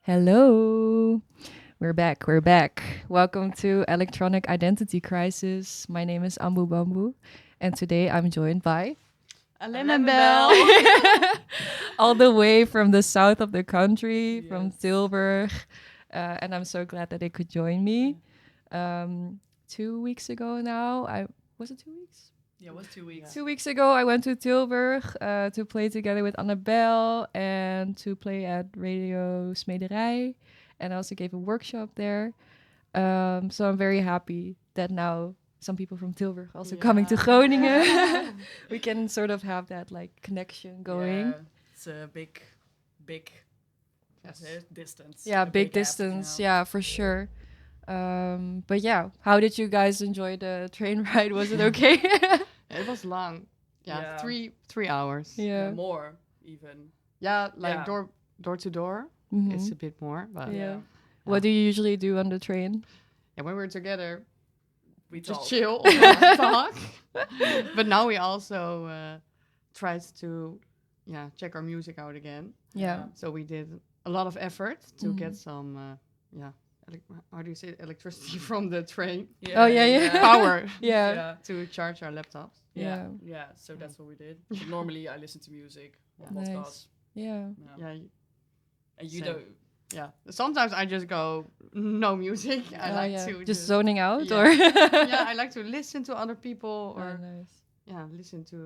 Hello. We're back. We're back. Welcome to Electronic Identity Crisis. My name is Ambu Bambu, and today I'm joined by A Lemon Bel. all the way from the south of the country, from Tilburg. And I'm so glad that they could join me. 2 weeks ago now, was it 2 weeks? Yeah, it was 2 weeks. 2 weeks ago, I went to Tilburg to play together with Annabelle and to play at Radio Smederij. And I also gave a workshop there. So I'm very happy that now some people from Tilburg also coming to Groningen. We can sort of have that like connection going. Yeah, it's a big distance. Yeah, A big gap, distance. Yeah, for sure. But yeah, how did you guys enjoy the train ride? Was it okay? It was long. Yeah. 3 hours. Yeah, more even. Yeah, like door to door. Mhm. It's a bit more, but Yeah. What do you usually do on the train? yeah, when we're together, We just talk. chill, talk. But now we also tried to check our music out again. Yeah. So we did a lot of effort to Mhm. get some how do you say it? Electricity from the train Oh, yeah. power Yeah. to charge our laptops. Yeah. So that's what we did. But normally I listen to music. Nice. Podcast. Yeah. Yeah, And you Same. don't. yeah. Sometimes I just go no music. I like to just zoning out, yeah. or yeah, I like to listen to other people or nice. listen to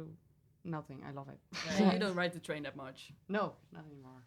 nothing. I love it. Yeah, and you don't ride the train that much. No, not anymore.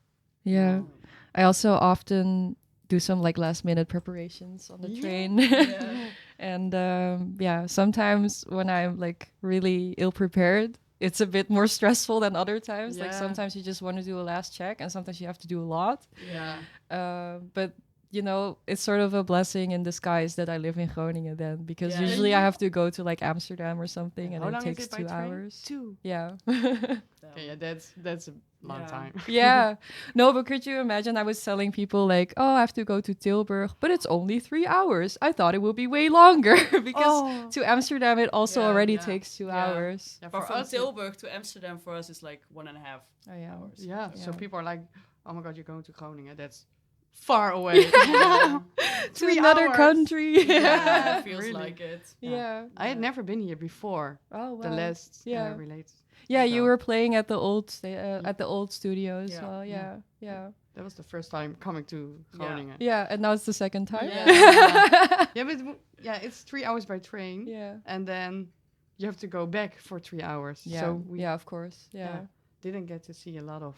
Yeah. No. I also often do some like last minute preparations on the train. Yeah. And sometimes when I'm like really ill prepared, it's a bit more stressful than other times. Like Yeah. sometimes you just want to do a last check and sometimes you have to do a lot. Yeah. But you know, it's sort of a blessing in disguise that I live in Groningen then, because Yeah. usually I have to go to like Amsterdam or something and How it long takes is it by 2 train? hours. 2. Yeah. Okay, yeah, that's a long Yeah. time. Yeah. No, but could you imagine I was telling people like, oh, I have to go to Tilburg, but it's only 3 hours. I thought it would be way longer because to Amsterdam it also Yeah, already yeah. takes 2 Yeah. hours. Yeah, But for from us, Tilburg to Amsterdam for us is like 1.5 Oh, yeah. hours. yeah. So Yeah. people are like, "Oh my god, you're going to Groningen? That's far away." Yeah. To 3 another hours. country. Yeah, it feels Really. like it. Yeah. I had never been here before. Oh, wow. The last Yeah. relate. Yeah, you so. were playing at the old at the old studio as Yeah. well. Yeah. Yeah. Yeah. That was the first time coming to Groningen. Yeah, and now it's the second time. Yeah. Yeah, but it's 3 hours by train, Yeah. and then you have to go back for 3 hours. Yeah. So we Of course. Yeah. didn't get to see a lot of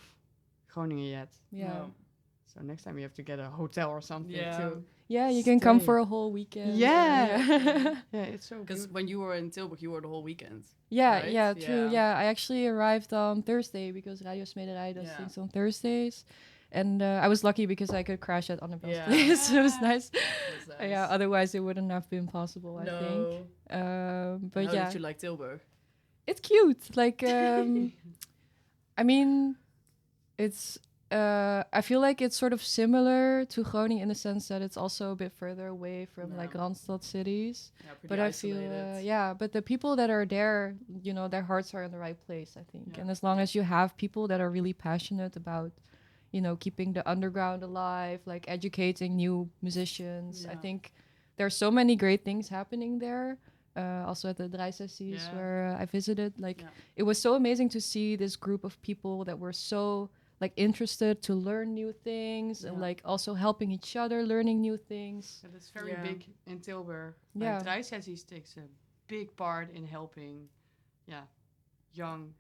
Groningen yet. Yeah. No. So next time you have to get a hotel or something Yeah. too. Yeah, you can come Stay. for a whole weekend. Yeah. Yeah. Yeah, it's so Because good. when you were in Tilburg, you were the whole weekend. Yeah, Right? yeah, true. Yeah. Yeah, I actually arrived on Thursday because Radio Smederij does Yeah. things on Thursdays. And I was lucky because I could crash at Annabelle's Yeah. place. It was nice. That was nice. Yeah, otherwise it wouldn't have been possible, I think. But How yeah, did you like Tilburg? it's cute. Like, I mean, it's. I feel like it's sort of similar to Groningen in the sense that it's also a bit further away from like Randstad cities. Yeah, pretty But I feel, isolated. but the people that are there, you know, their hearts are in the right place, I think. Yeah. And as long as you have people that are really passionate about, you know, keeping the underground alive, like educating new musicians, I Yeah. think there's so many great things happening there. Also at the Draaisessies Yeah. where I visited, like Yeah. it was so amazing to see this group of people that were so like interested to learn new things and Yeah. like also helping each other, learning new things. And it's very Yeah. big in Tilburg. Yeah. Like Draaisessies takes a big part in helping, young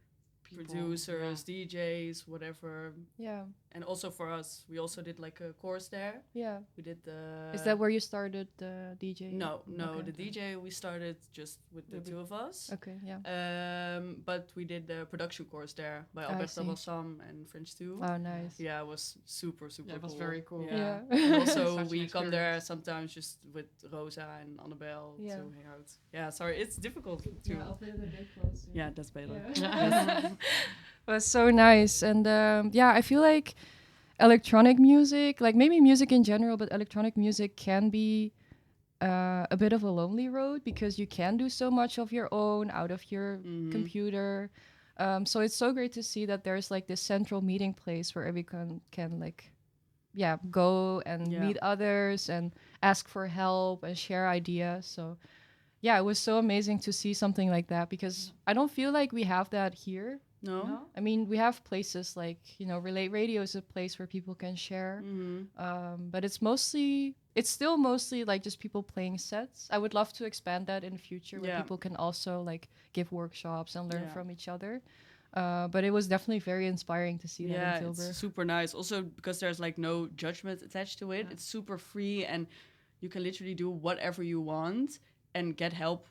people. Producers, DJs, whatever. Yeah. And also for us, we also did like a course there. Yeah. We did the. Is that where you started the DJ? No, Okay. the DJ we started just with the two of us. Okay, yeah. But we did the production course there by I Alberta see. Bassam and French too. Oh, nice. Yeah, it was super Yeah, it was cool. very cool. Yeah. Yeah. And also Such an we come there experience. sometimes just with Rosa and Annabelle Yeah. to hang out. Yeah, sorry, it's difficult to. Yeah, I'll put it a bit closer. Yeah, that's better. Yeah. It was so nice. And yeah, I feel like electronic music, like maybe music in general, but electronic music can be a bit of a lonely road because you can do so much of your own out of your computer. So it's so great to see that there's like this central meeting place where everyone can like, yeah, go and meet others and ask for help and share ideas. So yeah, it was so amazing to see something like that because I don't feel like we have that here. No? I mean, we have places like, you know, Relate Radio is a place where people can share. But it's still mostly like just people playing sets. I would love to expand that in the future where people can also like give workshops and learn from each other. But it was definitely very inspiring to see that in Tilburg. It's super nice. Also because there's like no judgment attached to it. It's super free and you can literally do whatever you want and get help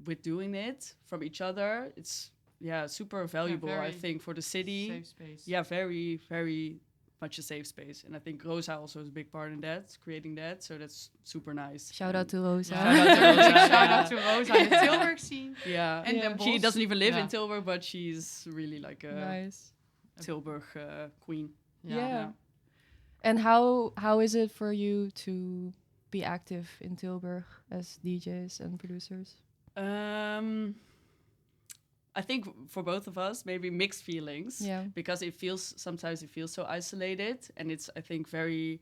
with doing it from each other. It's super valuable, I think, for the city. Safe space. Yeah, very, very much a safe space. And I think Rosa also is a big part in that, creating that. So that's super nice. Shout out to Rosa. Shout out to Rosa in the Tilburg scene. Yeah. And Den She Bosch. doesn't even live in Tilburg, but she's really like a Nice. Tilburg queen. Yeah. And how is it for you to be active in Tilburg as DJs and producers? I think for both of us, maybe mixed feelings. Yeah. Because sometimes it feels so isolated, and it's, I think, very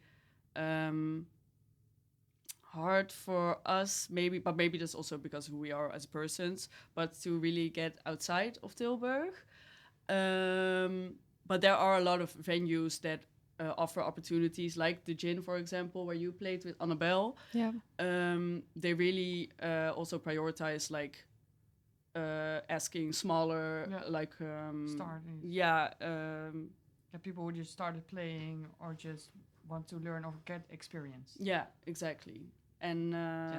hard for us, maybe that's also because who we are as persons, but to really get outside of Tilburg. But there are a lot of venues that offer opportunities, like the Gin, for example, where you played with Annabelle. Yeah. They really also prioritize like asking smaller, like Starting. People who just started playing or just want to learn or get experience. Yeah, exactly. And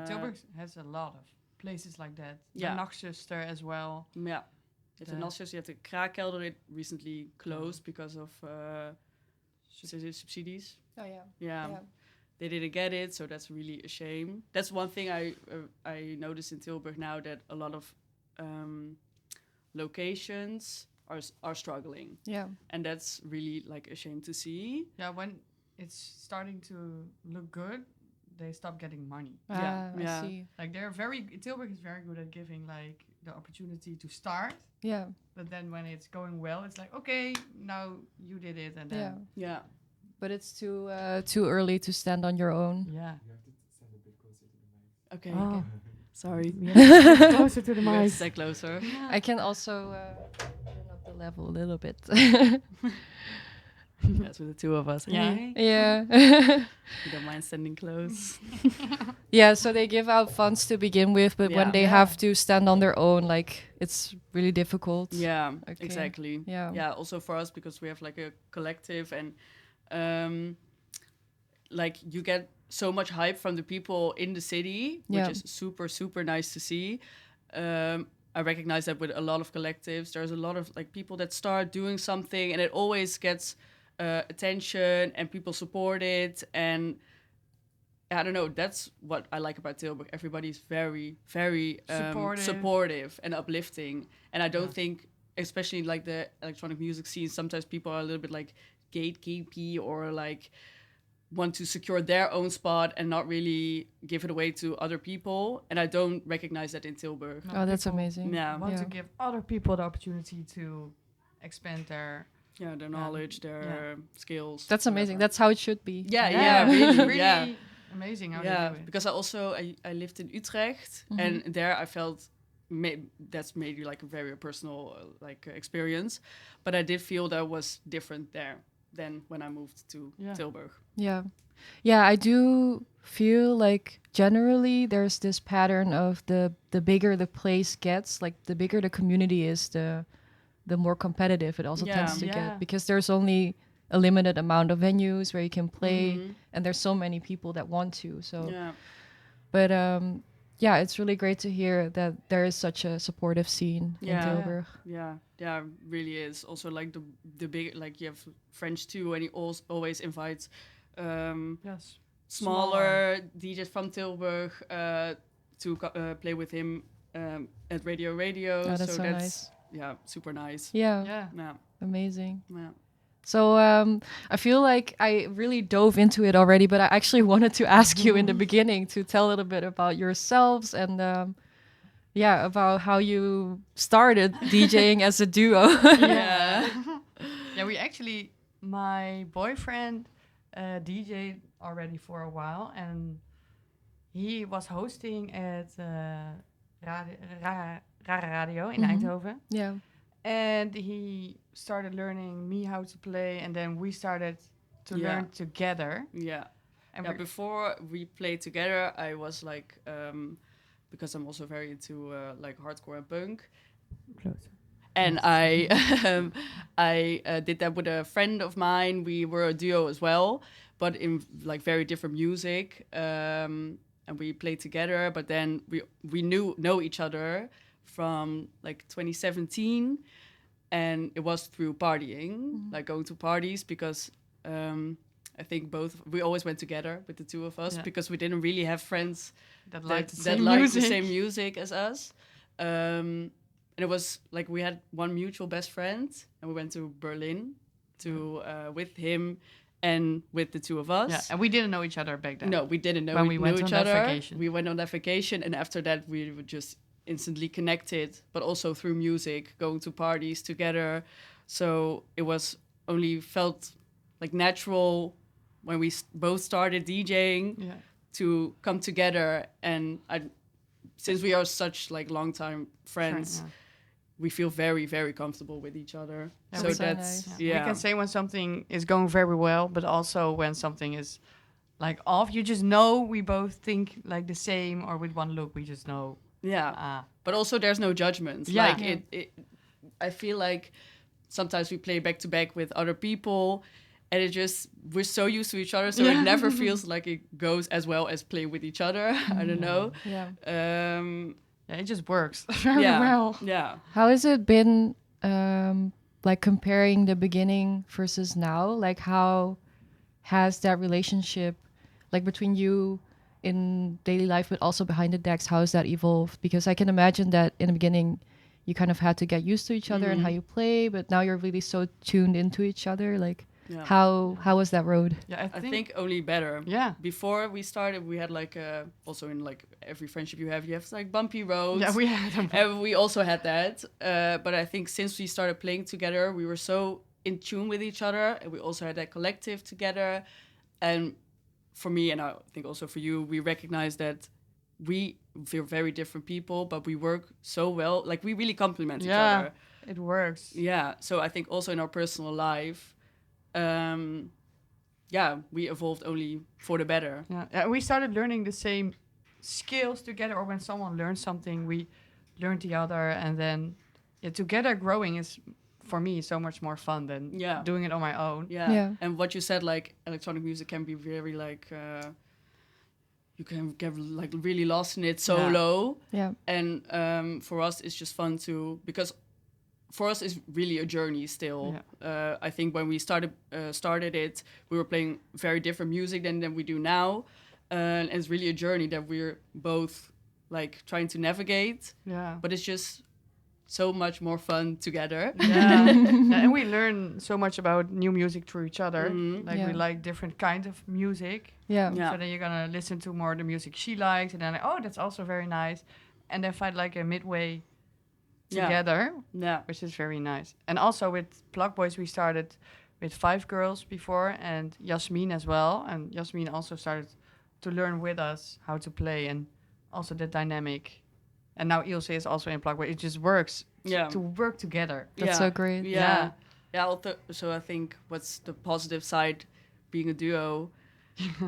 Tilburg has a lot of places like that. Yeah. The Nachtzuster as well. Yeah. You have the Nachtzuster, you have the Kraakkelder. It recently closed because of subsidies. Oh yeah. Yeah. They didn't get it, so that's really a shame. That's one thing I noticed in Tilburg now, that a lot of locations are struggling. Yeah. And that's really like a shame to see. Yeah, when it's starting to look good, they stop getting money. I Yeah. see. Like Tilburg is very good at giving like the opportunity to start. Yeah. But then when it's going well, it's like, okay, now you did it, and then Yeah. But it's too early to stand on your own. yeah. You have to stand a bit closer to the mic. Okay. Oh. Sorry. Closer to the You have to mic. stay closer. I can also turn up the level a little bit. That's with the two of us. Yeah. Yeah. You don't mind standing close. Yeah, so they give out funds to begin with, but when Yeah. they have to stand on their own, like it's really difficult. Yeah, Okay. exactly. Yeah. Yeah, also for us, because we have like a collective, and like you get so much hype from the people in the city, Yeah. which is super, super nice to see. I recognize that with a lot of collectives, there's a lot of like people that start doing something and it always gets attention and people support it. And I don't know, that's what I like about Tilburg. Everybody's very, very supportive and uplifting. And I don't think, especially like the electronic music scene, sometimes people are a little bit like gatekeepy or like want to secure their own spot and not really give it away to other people. And I don't recognize that in Tilburg. No, Oh, that's people amazing. Yeah. Want to give other people the opportunity to expand their Yeah, their knowledge, their skills. That's amazing. whatever. That's how it should be. Yeah, really, really yeah. amazing how Yeah, they do it. because I lived in Utrecht, and there I felt that's maybe like a very personal experience, but I did feel that was different there than when I moved to Tilburg. Yeah. Yeah, I do feel like generally there's this pattern of the bigger the place gets, like the bigger the community is, the more competitive it also tends to get, because there's only a limited amount of venues where you can play, Mhm. and there's so many people that want to. So, Yeah. but yeah, it's really great to hear that there is such a supportive scene in Yeah. Tilburg. Yeah, really is. Also, like the big, like you have French too, and he always invites Yes. smaller DJs from Tilburg to play with him at Radio. Oh, that's so so that's nice. yeah, super nice. Yeah, Yeah. Yeah, amazing. yeah. So I feel like I really dove into it already, but I actually wanted to ask you in the beginning to tell a little bit about yourselves and yeah, about how you started DJing as a duo. Yeah. Yeah, we actually, my boyfriend DJ'd already for a while, and he was hosting at Rare Radio in Mhm. Eindhoven. Yeah. And he started learning me how to play, and then we started to Yeah. learn together. Yeah. And Yeah, we're- before we played together, I was like, because I'm also very into like hardcore and punk, and I did that with a friend of mine. We were a duo as well, but in like very different music, and we played together. But then we know each other from like 2017, and it was through partying, like going to parties, because I think we always went together with the two of us, Yeah. because we didn't really have friends that that liked the that same liked music. the same music as us. And it was like we had one mutual best friend, and we went to Berlin to with him and with the two of us. Yeah, and we didn't know each other back then. No, we didn't know When we we went knew on each that other. vacation. We went on that vacation, and after that, we were just instantly connected, but also through music, going to parties together. So it was only felt like natural when we both started DJing Yeah. to come together. And since we are such like longtime friends, Yeah. we feel very, very comfortable with each other. Yeah, so we- so that's nice. yeah. We can say when something is going very well, but also when something is like off. You just know we both think like the same, or with one look, we just know. Yeah. But also there's no judgment. Yeah. Like Yeah. it I feel like sometimes we play back to back with other people, and we're so used to each other, so Yeah. it never feels like it goes as well as playing with each other. I don't know. Yeah. Yeah, it just works very Yeah. well. Yeah. How has it been, like comparing the beginning versus now? Like, how has that relationship, like between you in daily life, but also behind the decks, how has that evolved? Because I can imagine that in the beginning, you kind of had to get used to each other and how you play, but now you're really so tuned into each other. Like, Yeah. how was that road? Yeah, I think only better. Yeah. Before we started, we had like also in like every friendship you have like bumpy roads. Yeah, we had them. And we also had that. But I think since we started playing together, we were so in tune with each other, and we also had that collective together. And for me, and I think also for you, we recognize that we feel very different people, but we work so well. Like we really complement each Yeah. other. It works. Yeah. So I think also in our personal life, we evolved only for the better. Yeah, we started learning the same skills together, or when someone learns something, we learn the other, and then together growing is, for me, so much more fun than Yeah. doing it on my own. Yeah. Yeah. And what you said, like electronic music can be very like you can get like really lost in it solo. Yeah. And for us, it's just fun because for us, it's really a journey still. I think when we started it, we were playing very different music than we do now. And it's really a journey that we're both like trying to navigate. Yeah. But it's just so much more fun together. Yeah. Yeah, and we learn so much about new music through each other. Mhm. Like we Yeah. like different kinds of music. Yeah. Yeah. So then you're gonna listen to more the music she likes, and then like, oh, that's also very nice. And then find like a midway Yeah. together, Yeah. which is very nice. And also with Plakboys, we started with 5 girls before, and Yasmin as well. And Yasmin also started to learn with us how to play, and also the dynamic. And now Ilse is also in Plakboys. It just works Yeah. to work together. That's so great. Yeah. Yeah. So I think what's the positive side being a duo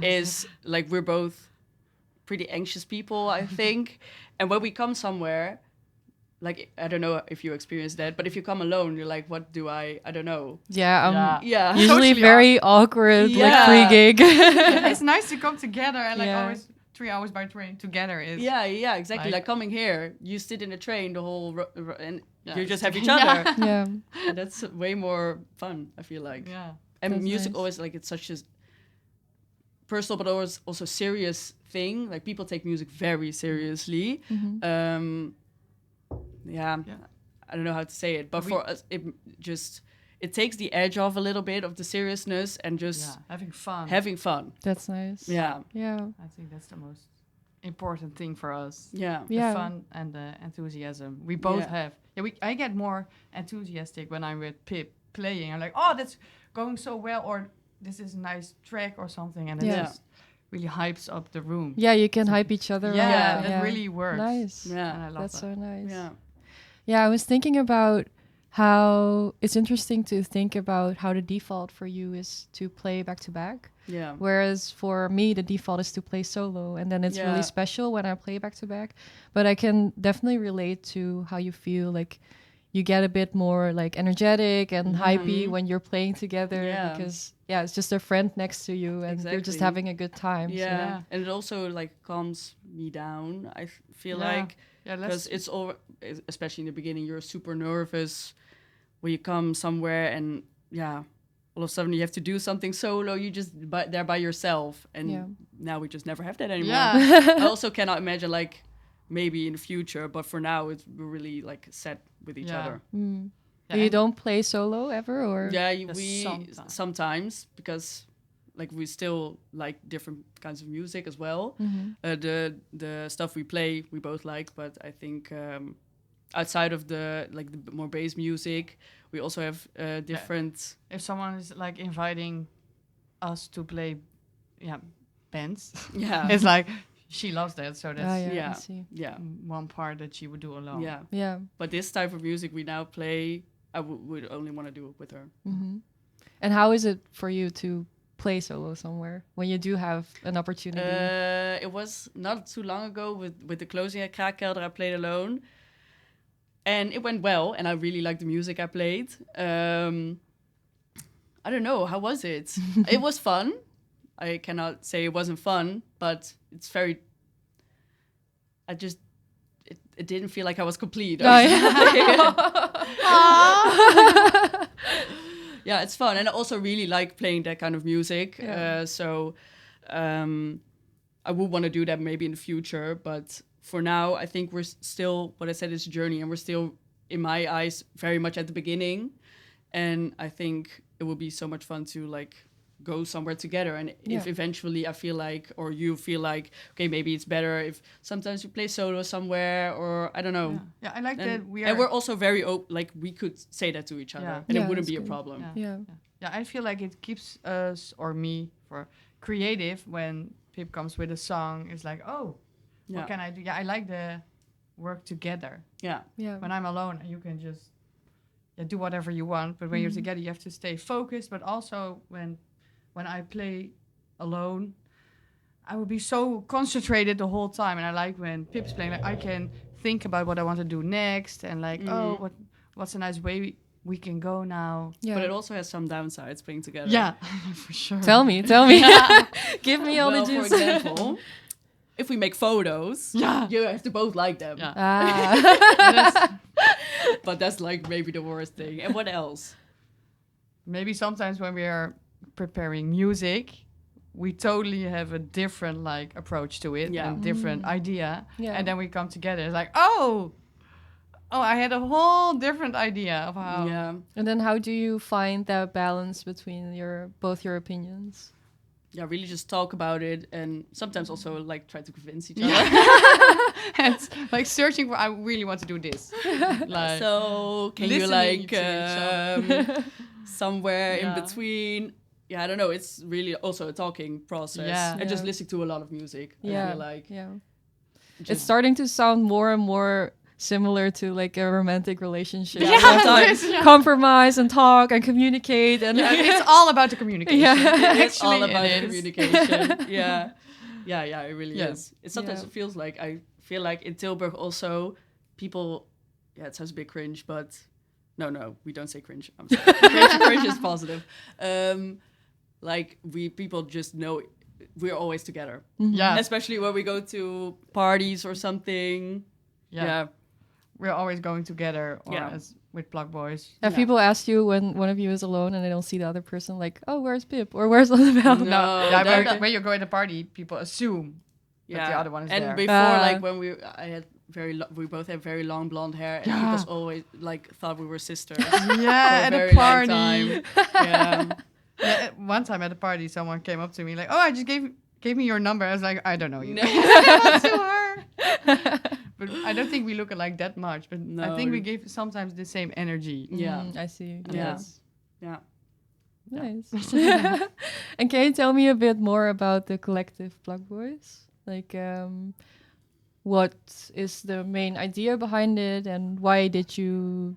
is like we're both pretty anxious people, I think. And when we come somewhere, like I don't know if you experience that, but if you come alone, you're like, what do I don't know. Yeah, Yeah. usually Socially very awkward, like Yeah. pre-gig. It's nice to come together and like Yeah. always 3 hours by train together is Yeah, exactly. Like- Like coming here, you sit in a train the whole and Yeah, you it's just have each together. other, Yeah, and that's way more fun. I feel like, yeah. and That's music nice. always like it's such a personal, but always also serious thing. Like people take music very seriously. Mhm. Yeah, Yeah. I don't know how to say it, but We- for us, it takes the edge off a little bit of the seriousness and just Yeah, having fun. having fun. That's nice. Yeah, Yeah. I think that's the most important thing for us. yeah, Yeah. The fun and the enthusiasm. We both Yeah. have. Yeah, I get more enthusiastic when I'm with Pip playing. I'm like, oh, that's going so well, or this is a nice track or something, and it Yeah. just really hypes up the room. Yeah, you can hype each other Yeah, up. that really works. Nice. Yeah. And I love That's that. so nice. yeah, Yeah, I was thinking about how it's interesting to think about how the default for you is to play back to back. yeah. Whereas for me, the default is to play solo. And then it's Yeah. really special when I play back to back. But I can definitely relate to how you feel. Like you get a bit more like energetic and hypey when you're playing together. Yeah. Because, yeah, it's just a friend next to you and you're just Exactly. having a good time. Yeah. So. Yeah. And it also like calms me down. I feel Yeah. like Yeah, because it's all, especially in the beginning, you're super nervous when you come somewhere and yeah, all of a sudden you have to do something solo. You just there by yourself, and Yeah. now we just never have that anymore. Yeah. I also cannot imagine like maybe in the future, but for now we're really like set with each Yeah. other. Mm. Yeah, You and- don't play solo ever? Or? Yeah, Just we sometimes. sometimes because like we still like different kinds of music as well. Mhm. The stuff we play we both like, but I think outside of the like the more bass music, we also have different. If someone is like inviting us to play, bands, Yeah, it's like she loves that, so Ah, that's yeah, I yeah. see. yeah, one part that she would do alone. yeah. Yeah. But this type of music we now play, I would only want to do it with her. Hmm. And how is it for you to play solo somewhere when you do have an opportunity? It was not too long ago with the closing at Kraakkelder. I played alone, and it went well. And I really liked the music I played. I don't know, how was it? It was fun. I cannot say it wasn't fun, but it's very. It didn't feel like I was complete. Oh, yeah. Yeah, it's fun, and I also really like playing that kind of music. Yeah. So I would want to do that maybe in the future, but for now, I think we're still, what I said is a journey, and we're still, in my eyes, very much at the beginning. And I think it would be so much fun to like go somewhere together. And if Yeah. eventually I feel like, or you feel like, okay, maybe it's better if sometimes we play solo somewhere, or I don't know. Yeah, I like that And, we and are. we're also very open, like we could say that to each other, Yeah. and Yeah, it wouldn't that's be a good. problem. Yeah. Yeah. Yeah, I feel like it keeps us or me for creative when Pip comes with a song. It's like, oh, Yeah. what can I do? Yeah, I like the work together. Yeah. Yeah. When I'm alone, you can just do whatever you want. But when you're together, you have to stay focused. But also when I play alone, I would be so concentrated the whole time. And I like when Pip's playing, like I can think about what I want to do next, and like, oh, what's a nice way we can go now. Yeah. But it also has some downsides playing together. Yeah, for sure. Tell me. Give me all Well, the for juice. example, if we make photos, Yeah. you have to both like them. Yeah. Ah. But that's like maybe the worst thing. And what else? Maybe sometimes when we are preparing music, we totally have a different like approach to it Yeah. and different idea. Yeah. And then we come together. It's like, oh, I had a whole different idea of how. Yeah. And then how do you find that balance between both your opinions? Yeah, really just talk about it, and sometimes also like try to convince each other. It's like searching for. I really want to do this. Like, So can you listening like to each other. somewhere in Yeah. between? Yeah, I don't know. It's really also a talking process. Yeah. And just Yeah. listening to a lot of music. I Yeah. feel like Yeah. It's just- starting to sound more and more similar to like a romantic relationship. Yeah, You have to, like, it is, yeah. compromise and talk and communicate and it's all about the communication. Yeah. It's all Actually, about it is. communication. Yeah. Yeah, it really Yeah. is. It sometimes Yeah. it feels like I feel like in Tilburg also people yeah, it sounds a bit cringe, but no, we don't say cringe. I'm sorry. Cringe is positive. Like people just know we're always together, Yeah. especially when we go to parties or something. Yeah. We're always going together, or Yeah. as with Plakboys. Have Yeah. people asked you when one of you is alone and they don't see the other person, like, oh, where's Pip or where's Annabelle? No, Yeah, that- when you go to the party, people assume that the other one is and there. before, like Ah. when we both had very long blonde hair, and Yeah. people always like thought we were sisters. Yeah, for at a a very long party. time. Yeah. Yeah, one time at a party, someone came up to me like, "Oh, I just gave me your number." I was like, "I don't know you." No. Not to her. But I don't think we look alike that much. But I No. think we give sometimes the same energy. Yeah. I see. Yeah. Yes. Yeah. Nice. And can you tell me a bit more about the collective Plakboys? Like, what is the main idea behind it, and why did you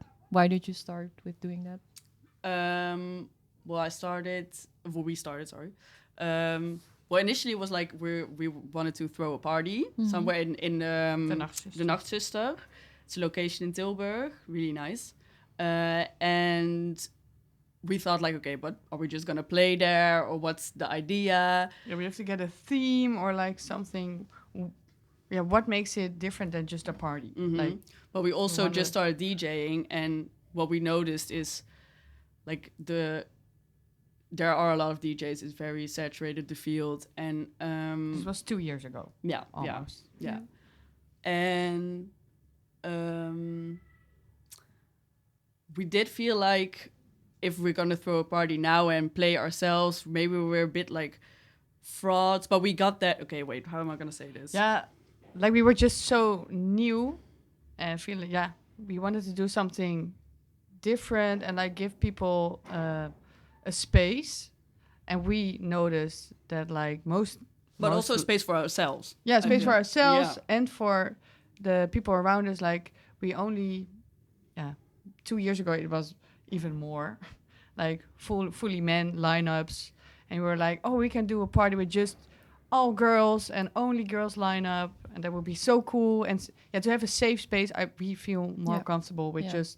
start with doing that? Well, we started, sorry. Well, initially it was like we wanted to throw a party somewhere in De Nachtzuster. the Nachtzuster. It's a location in Tilburg, really nice. And we thought like, okay, but are we just gonna play there, or what's the idea? Yeah, we have to get a theme or like something. Yeah, what makes it different than just a party? Mhm. Like, But we also wonder- just started DJing, and what we noticed is like there are a lot of DJs. It's very saturated, the field, and this was 2 years ago, yeah, almost. yeah, and we did feel like if we're gonna throw a party now and play ourselves, maybe we're a bit like frauds. But we got that. Okay, wait, how am I gonna say this? Yeah, like we were just so new and feeling, yeah, we wanted to do something different and like give people a space. And we noticed that like but also space for ourselves. yeah, space for Yeah. ourselves Yeah. and for the people around us. Like we only, 2 years ago it was even more, like fully men lineups, and we were like, oh, we can do a party with just all girls and only girls lineup, and that would be so cool. And to have a safe space, we feel more Yeah. comfortable with Yeah. just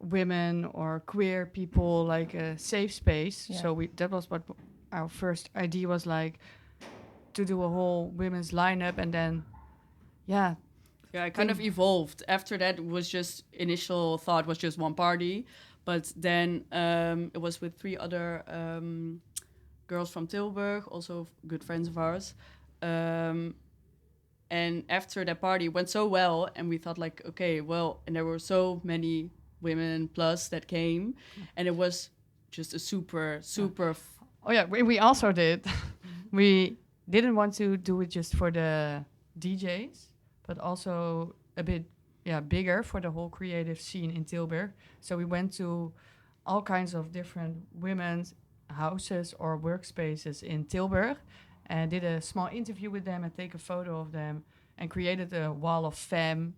women or queer people, like a safe space. Yeah. So that was what our first idea was, like to do a whole women's lineup, and then Yeah, it kind of evolved. After that, it was just initial thought was just one party, but then it was with 3 other girls from Tilburg, also good friends of ours. And after that party, it went so well, and we thought like, okay, well, and there were so many women plus that came, and it was just a super. oh yeah, we also did. We didn't want to do it just for the DJs, but also a bit bigger for the whole creative scene in Tilburg. So we went to all kinds of different women's houses or workspaces in Tilburg and did a small interview with them and take a photo of them and created a wall of femme.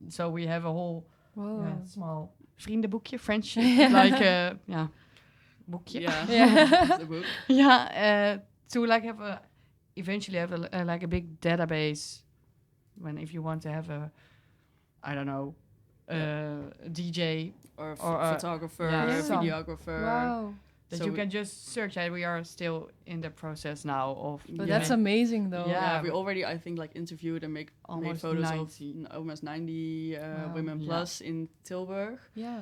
So we have a whole Whoa. small vriendenboekje, friendship, like boekje. Yeah, Yeah. the book. To like eventually have like a big database if you want to have a DJ Or, Or, photographer, yeah, some. videographer. Wow. that So you we- can just search. And we are still in the process now of. But Yeah. that's amazing, though. Yeah. Yeah, we already, I think, like interviewed and made Almost photos 90. of almost 90 Wow. women Yeah. plus in Tilburg. Yeah.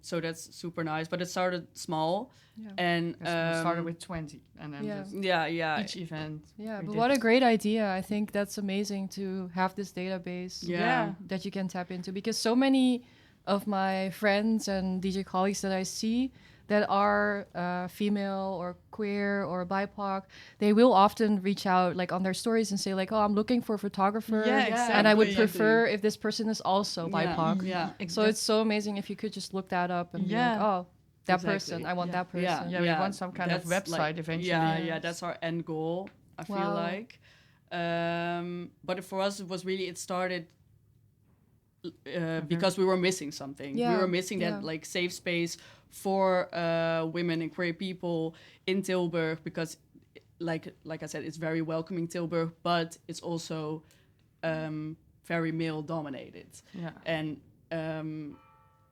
So that's super nice. But it started small, Yeah. and We started with 20, and then Yeah. just yeah, each event. Yeah, we but did. what a great idea. I think that's amazing to have this database Yeah. that you can tap into, because so many of my friends and DJ colleagues that I see that are female or queer or BIPOC, they will often reach out like on their stories and say like, oh, I'm looking for a photographer, Yeah, and I would exactly. prefer if this person is also BIPOC. Yeah. So it's so amazing if you could just look that up and be like, Yeah. oh, that Exactly. person, I want Yeah. that person. Yeah, we want some kind of That's website eventually. Yeah, Yes. that's our end goal, I feel Wow. like. But for us, it was really, it started because we were missing something. We Yeah, were missing that yeah. like safe space for women and queer people in Tilburg, because like I said, it's very welcoming Tilburg, but it's also very male dominated. Yeah. And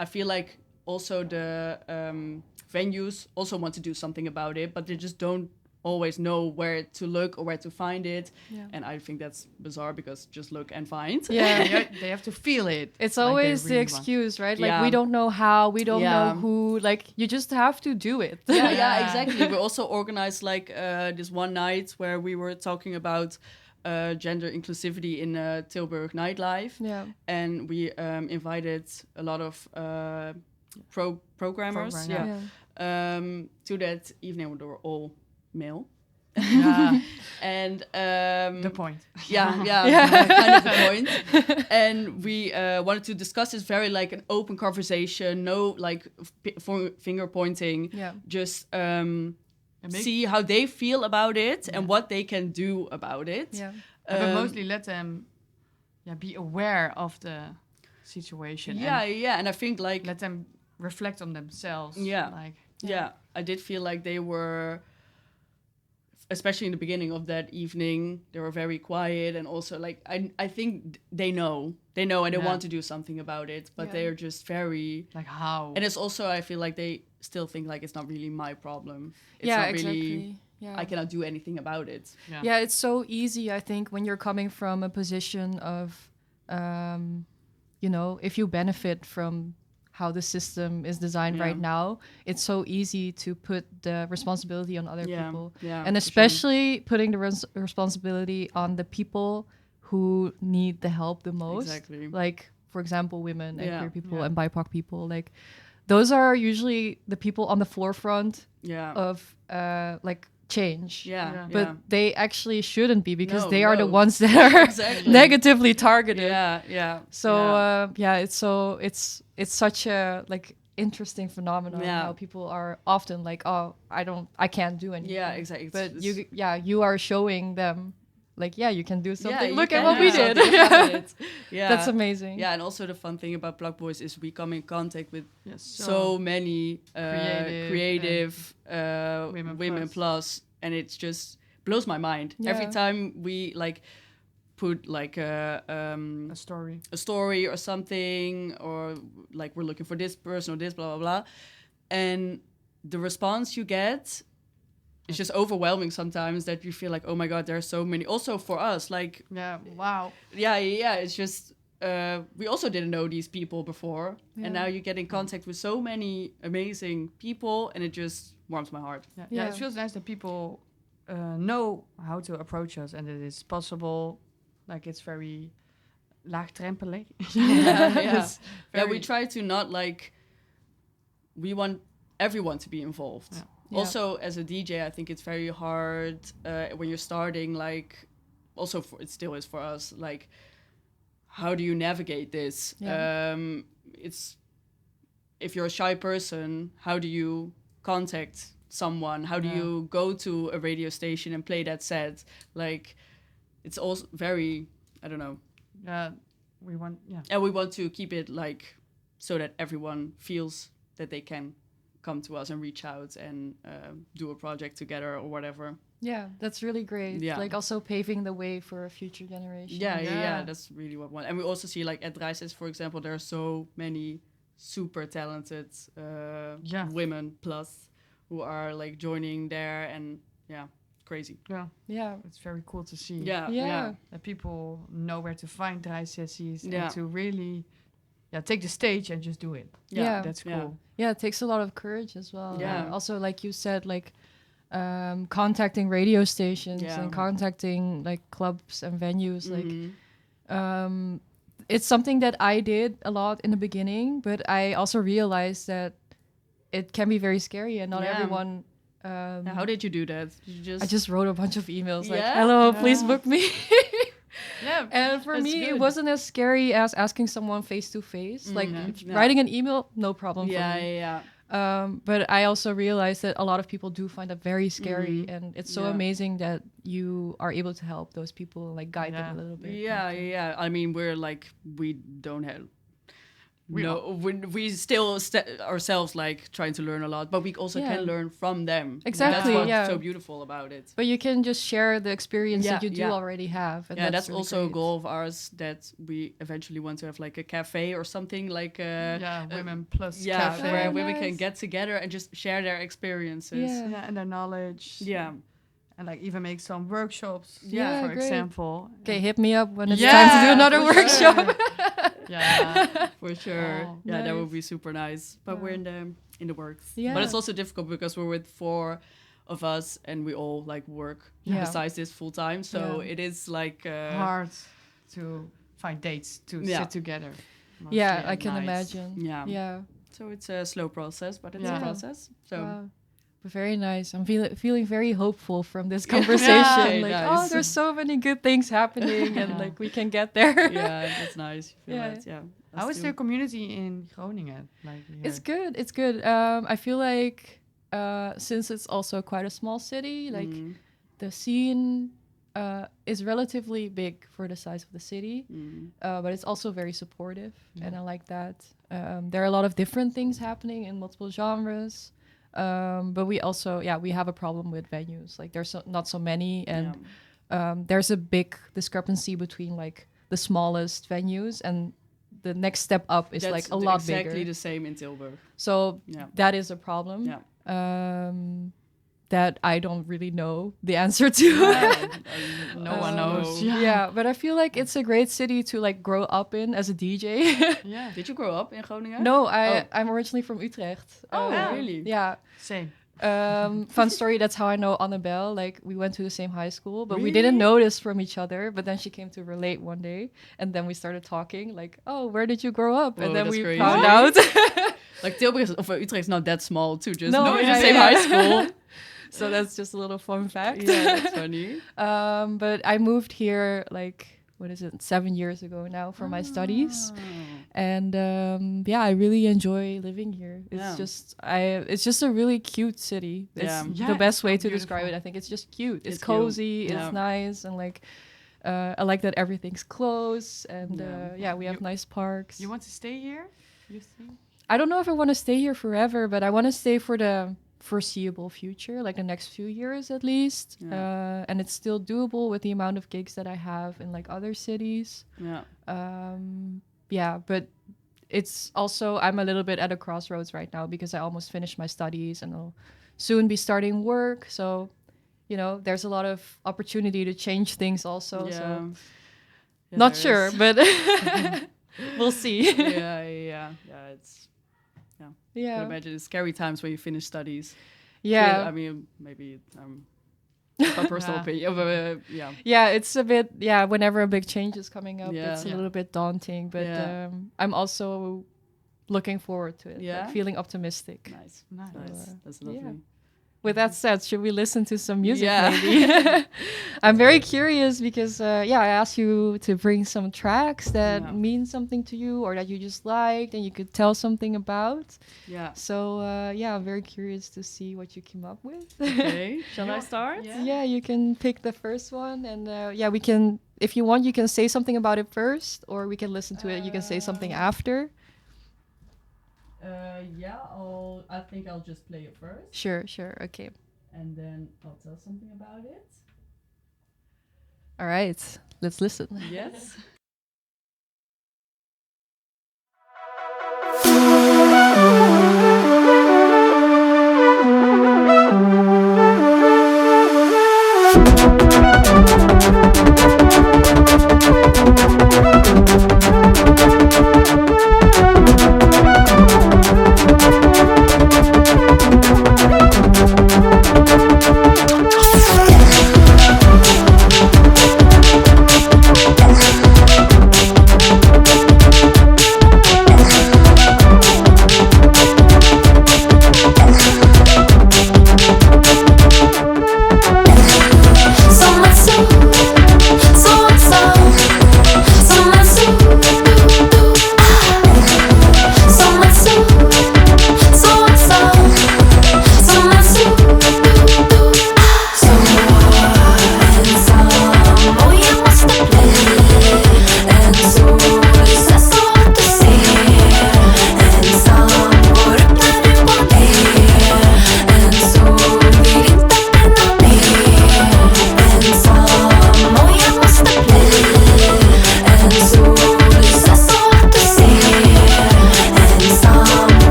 I feel like also the venues also want to do something about it, but they just don't always know where to look or where to find it. Yeah. And I think that's bizarre because just look and find. Yeah. They have to feel it. It's like they always the really want. excuse, right? Like Yeah. we don't know how, we don't Yeah. know who. Like you just have to do it. Yeah, Yeah. exactly. We also organized like this one night where we were talking about gender inclusivity in Tilburg nightlife. Yeah. And we invited a lot of programmers Program, Yeah. to that evening. They were all male. Yeah. And The point. yeah, Yeah. kind of the point. And we wanted to discuss this very like an open conversation, no like finger pointing, Yeah. just make- see how they feel about it and what they can do about it. Yeah. But mostly let them be aware of the situation. Yeah, and I think like And let them reflect on themselves. Yeah. Like, yeah, I did feel like they were, especially in the beginning of that evening, they were very quiet, and also like I think they know and they Yeah. want to do something about it, but Yeah. they're just very. like how? And it's also, I feel like they still think like it's not really my problem. It's Yeah, not exactly. really. Yeah. I cannot do anything about it. Yeah, it's so easy, I think, when you're coming from a position of, if you benefit from how the system is designed Yeah. right now, it's so easy to put the responsibility on other people. Yeah, And for especially putting the responsibility on the people who need the help the most. Exactly. Like, for example, women and Yeah. queer people Yeah. and BIPOC people. Like, those are usually the people on the forefront Yeah. of like change. Yeah. Yeah. But they actually shouldn't be because No, they are the no. ones that are Exactly. negatively targeted. Yeah. So it's such a like interesting phenomenon Yeah. how people are often like, oh, I can't do anything. Yeah, exactly. But you are showing them like, yeah, you can do something. you Look can at what do we did. something about it. Yeah. That's amazing. Yeah, and also the fun thing about Plakboys is we come in contact with Yes. so many creative Women plus, and it's just blows my mind every Yeah. time we like put like a story. a story or something, or like we're looking for this person or this blah blah blah, and the response you get is just overwhelming sometimes, that you feel like, oh my god, there are so many. Also for us, like Yeah. Wow. yeah, it's just we also didn't know these people before, Yeah. and now you get in contact with so many amazing people, and it just warms my heart. Yeah. Yeah. It feels nice that people know how to approach us and it is possible. Like it's very laagdrempelig. Yeah. It's Yeah, we very- try to not like, we want everyone to be involved. Yeah. Yeah. Also, as a DJ, I think it's very hard when you're starting. Like, also it still is for us. Like, how do you navigate this? Yeah. It's, if you're a shy person, how do you contact someone? How do Yeah. you go to a radio station and play that set? Like, it's also very, I don't know. Yeah. We want. Yeah. And we want to keep it like so that everyone feels that they can come to us and reach out and do a project together or whatever. Yeah, that's really great. Yeah. Like also paving the way for a future generation. Yeah, Yeah. that's really what we want. And we also see like at Dreises, for example, there are so many super talented women plus who are like joining there, and crazy. Yeah. Yeah. It's very cool to see. Yeah. That people know where to find draaisessies Yeah. and to really take the stage and just do it. Yeah. That's cool. Yeah. Yeah, it takes a lot of courage as well. Yeah. Also, like you said, like contacting radio stations Yeah. and contacting like clubs and venues. Mhm. Like it's something that I did a lot in the beginning, but I also realized that it can be very scary and not Yeah. everyone. Yeah, how did you do that? Did you I just wrote a bunch of emails like, Yeah? "Hello, please Yeah. book me." Yeah. And for That's me, it good. wasn't as scary as asking someone face to face. Like Yeah. writing an email, no problem yeah, for me. yeah. But I also realized that a lot of people do find that very scary, and it's so Yeah. amazing that you are able to help those people, like guide them Yeah. a little bit. Yeah. I mean, we don't have we still ourselves like trying to learn a lot, but we also Yeah. can learn from them. Exactly, That's what's yeah. so beautiful about it. But you can just share the experience that you do Yeah. already have. And Yeah, that's really also a great. goal of ours, that we eventually want to have like a cafe or something like Women plus yeah, cafe. where Oh, women can nice. get together and just share their experiences. Yeah. Yeah, and their knowledge. Yeah. And like even make some workshops. Yeah, for great. example. Okay, hit me up when it's Yeah, time to do another for workshop. sure. Yeah. For sure. Oh, Yeah, that would nice. be super nice. But Yeah. we're in the works. Yeah. But it's also difficult because we're with 4 of us and we all like work Yeah. besides this full time. So Yeah. it is like Hard to find dates to Yeah. sit together. Yeah, mostly I at can night. imagine. Yeah. Yeah. So it's a slow process, but it's Yeah. a process. So Wow. But very nice. I'm feeling very hopeful from this conversation. Okay, Like, nice. oh, there's so many good things happening, and Yeah. like we can get there. yeah, that's nice. You feel Yeah. that, yeah. How Us is too. the community in Groningen? Like It's here? good. It's good. I feel like since it's also quite a small city, like Mm, the scene is relatively big for the size of the city, but it's also very supportive, and I like that. There are a lot of different things happening in multiple genres, but we also, we have a problem with venues. Like there's not so many, and there's a big discrepancy between like the smallest venues and the next step up is That's like a lot exactly bigger. the same in Tilburg. So Yeah. that is a problem. Yeah. That I don't really know the answer to. No one knows. Yeah, but I feel like it's a great city to like grow up in as a DJ. Yeah. Did you grow up in Groningen? No, I'm originally from Utrecht. Oh, really? Yeah. Same. Fun story. That's how I know Annabelle. Like we went to the same high school, but we Really? didn't notice from each other. But then she came to relate one day, and then we started talking. Like, oh, where did you grow up? Whoa, and then that's we crazy. found out. Like Tilburg of Utrecht is not that small too. Just No, no, in yeah, the same yeah. high school. So that's just a little fun fact. Yeah, that's funny. But I moved here like 7 years ago now for my studies, and I really enjoy living here. It's Yeah. it's just a really cute city. It's Yeah. Yeah, the best it's so way to describe beautiful. it. I think it's just cute. It's It's cute. cozy. It's nice, and like I like that everything's close, and we have nice parks. You want to stay here? You think? I don't know if I want to stay here forever, but I want to stay for the foreseeable future, like the next few years at least. Yeah. And it's still doable with the amount of gigs that I have in like other cities. Yeah. But it's also, I'm a little bit at a crossroads right now because I almost finished my studies and I'll soon be starting work. So, there's a lot of opportunity to change things also. Yeah. So Yeah, not there sure, is. but we'll see. yeah. It's. I Yeah. can imagine it's scary times when you finish studies. Yeah. I mean, maybe my personal Yeah. opinion, but yeah. Yeah, it's a bit, whenever a big change is coming up, Yeah. it's a Yeah. little bit daunting, but Yeah. I'm also looking forward to it, Yeah? like feeling optimistic. Nice. Nice. That's yeah. lovely. With that said, should we listen to some music Yeah. maybe? I'm very curious because, I asked you to bring some tracks that Yeah. mean something to you or that you just liked and you could tell something about. Yeah. So, I'm very curious to see what you came up with. Okay. Shall I start? Yeah, you can pick the first one, and we can. If you want, you can say something about it first, or we can listen to it. You can say something after. I think I'll just play it first, Sure. Okay. and then I'll tell something about it. All right. Let's listen. Yes.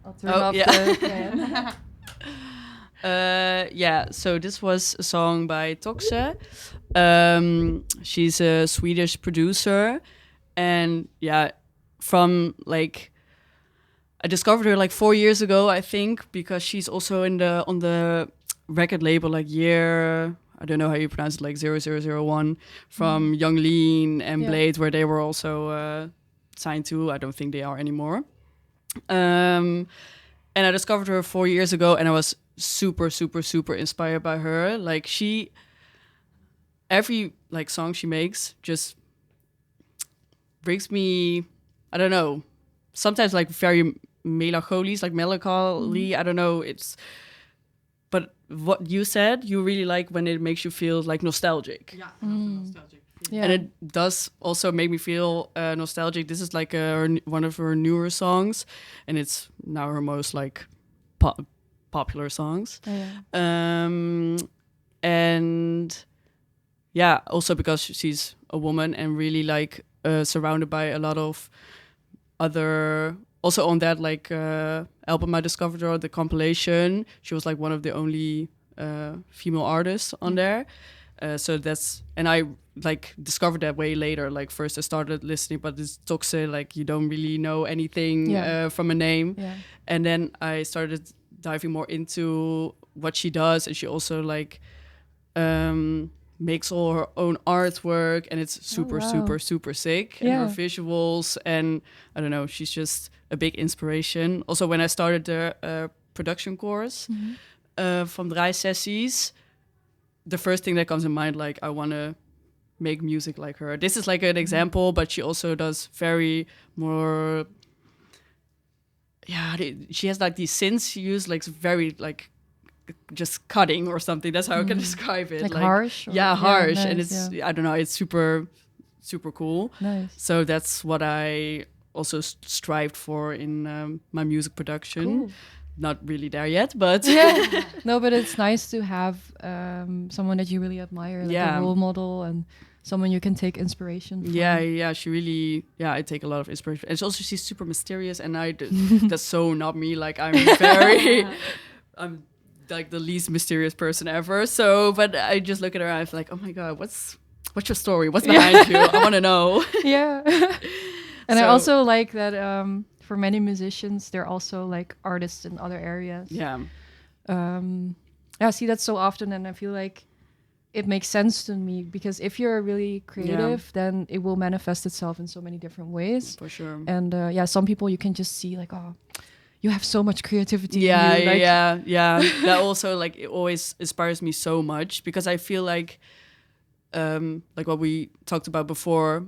I'll turn Oh, off yeah. the fan. Yeah, so this was a song by Toxe. She's a Swedish producer, and yeah, from like I discovered her like 4 years ago, I think, because she's also on the record label like Year. I don't know how you pronounce it, like 0001 from Young Lean and Yeah. Blade, where they were also signed to. I don't think they are anymore. And I discovered her 4 years ago, and I was super, super, super inspired by her. Like every like song she makes just brings me, I don't know, sometimes like very melancholy. I don't know. But what you said, you really like when it makes you feel like nostalgic. Yeah, nostalgic. Yeah. And it does also make me feel nostalgic. This is like one of her newer songs, and it's now her most like popular songs. Oh, yeah. And yeah, also because she's a woman and really like surrounded by a lot of other. Also on that like album I discovered her, the compilation, she was like one of the only female artists on there. So that's, and I like discovered that way later. Like first I started listening, but it's Toxe, like you don't really know anything from a name. Yeah. And then I started diving more into what she does, and she also like makes all her own artwork, and it's super, wow. super, super sick. And Yeah. her visuals, and I don't know, she's just a big inspiration. Also, when I started the production course from Dry Sessies, the first thing that comes in mind, like I want to make music like her. This is like an example, but she also does very more. Yeah, she has like these synths she uses, like very like just cutting or something. That's how I can describe it. Like harsh? Or- Yeah, harsh, nice, and it's I don't know. It's super, super cool. Nice. So that's what I also strived for in my music production. Cool. Not really there yet, but Yeah. No, but it's nice to have someone that you really admire, like Yeah. a role model, and someone you can take inspiration from. yeah, she really, I take a lot of inspiration. And also she's super mysterious, and that's so not me. Like I'm I'm like the least mysterious person ever. So, but I just look at her and I'm like, oh my God, what's your story? What's behind you? I want to know. Yeah. And I So- also like that for many musicians, they're also like artists in other areas. Yeah. I see that so often, and I feel like it makes sense to me, because if you're really creative, then it will manifest itself in so many different ways. For sure. And some people you can just see like, oh, you have so much creativity. Yeah, in you. Like, yeah. That also like it always inspires me so much, because I feel like what we talked about before.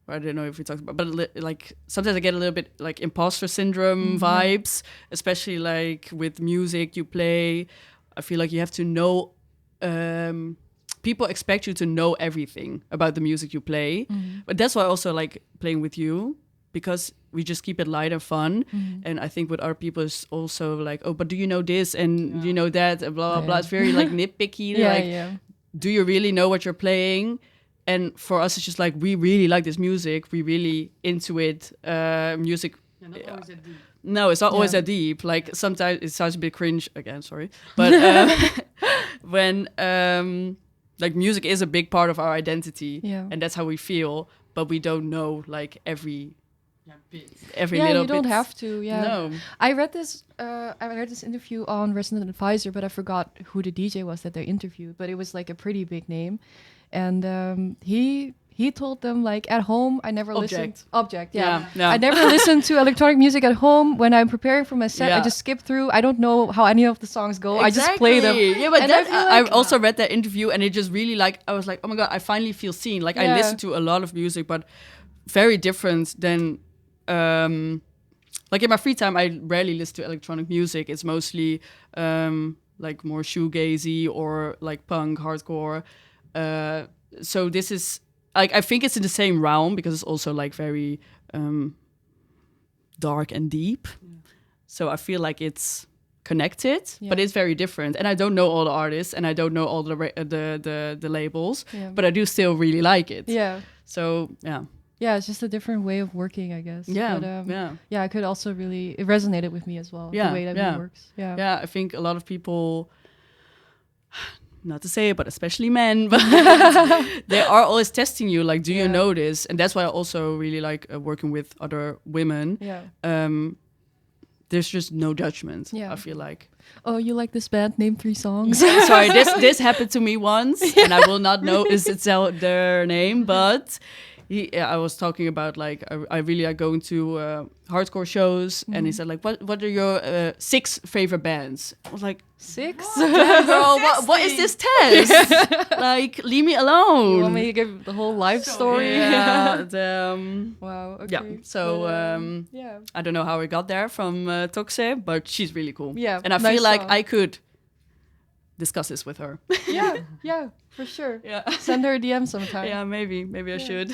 I don't know if we talked about, but like sometimes I get a little bit like imposter syndrome vibes, especially like with music you play. I feel like you have to know. People expect you to know everything about the music you play, but that's why I also like playing with you, because we just keep it light and fun. And I think with other people is also like, oh, but do you know this and you know that and blah blah blah. It's very like nitpicky. yeah. Do you really know what you're playing? And for us, it's just like we really like this music. We really into it. Music. Yeah, not always that deep. No, it's not always Yeah. that deep. Like sometimes it sounds a bit cringe again. Sorry, but when like music is a big part of our identity, Yeah. and that's how we feel. But we don't know like every bit. Yeah, little you don't bit. have to. Yeah. No. I read this interview on Resident Advisor, but I forgot who the DJ was that they interviewed. But it was like a pretty big name, and he told them like at home I never listened. Object, yeah. Yeah. I never listened to electronic music at home. When I'm preparing for my set, I Yeah. just skip through. I don't know how any of the songs go. I just play them. Yeah, but And that, I feel like- I also read that interview, and it just really like I was like, oh my god, I finally feel seen. Like I Yeah. listen to a lot of music, but very different than. Like in my free time, I rarely listen to electronic music. It's mostly like more shoegazy or like punk, hardcore. So this is like I think it's in the same realm because it's also like very dark and deep. So I feel like it's connected, but Yeah. it's very different. And I don't know all the artists, and I don't know all the labels, Yeah. but I do still really like it. Yeah. So yeah. Yeah, it's just a different way of working, I guess. Yeah, But, yeah. Yeah, I could also really it resonated with me as well. Yeah, The way that yeah. it works. Yeah. Yeah, I think a lot of people, not to say it, but especially men, but they are always testing you. Like, do you Yeah. know this? And that's why I also really like working with other women. Yeah. There's just no judgment. Yeah. I feel like. Oh, you like this band? Name 3 songs. Sorry, this happened to me once, and I will not know is it their name, but. I was talking about like I really like going to hardcore shows, and he said like, what are your 6 favorite bands? I was like, 6? damn, girl, what is this test? Like, leave me alone. You want me to give the whole life story? Yeah. Wow. Okay. Yeah. So But, yeah. I don't know how I got there from Toxe, but she's really cool. Yeah, And I nice feel like song. I could discuss this with her. Yeah. Yeah. For sure. Yeah. Send her a DM sometime. Yeah, maybe I should.